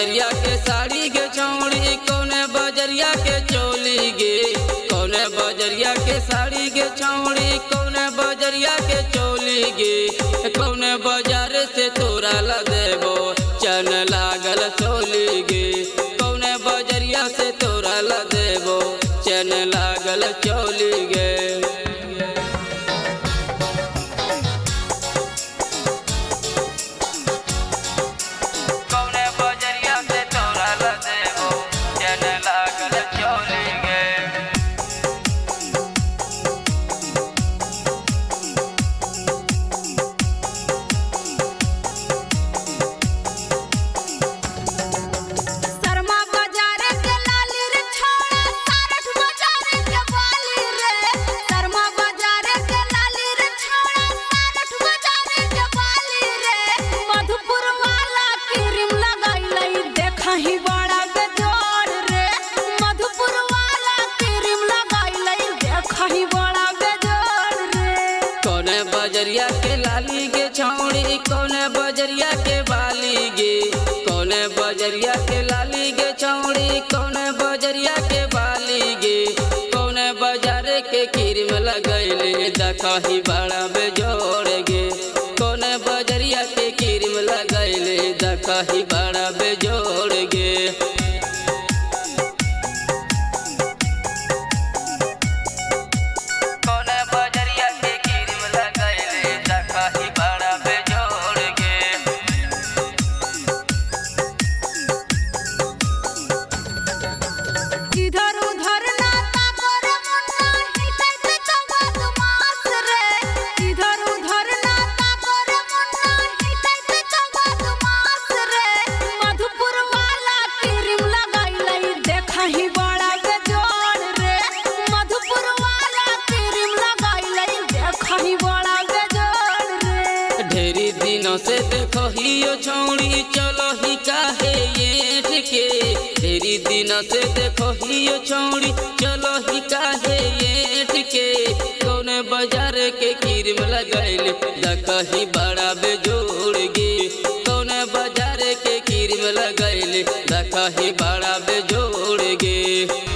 बजरिया के साड़ी के छौड़ी कौने बजरिया के चोली गे, कौने बजरिया के साड़ी के छौड़ी कौने बजरिया के चोली गे, कौने बाजार से तोरा ला देबो चन लागल सोली गे, कौने बजरिया से तोरा ला देबो चन लागल चोली गे। बजरिया के लाली गे छौड़ी कौने बजरिया के बाली गे, कौने बजरिया के लाली गे छौड़ी कौने बजरिया के बाली गे, कौने बाजार के क्रीम लगैले देखही बड़ा बेजोड़ गे, कौने बजरिया के क्रीम लगैले देखही बड़ा बेजोड़ गे। ढेरी दिनों से देखो हियो छौड़ी चलो ही काहे येठ के, ढेरी दिनों से देखो हियो छौड़ी चलो ही काहे येठ के, कौने बाजार के क्रीम लगैले देखही बड़ा बेजोड़ गे, कौने बाजार के क्रीम लगैले देखही बड़ा बेजोड़ गे।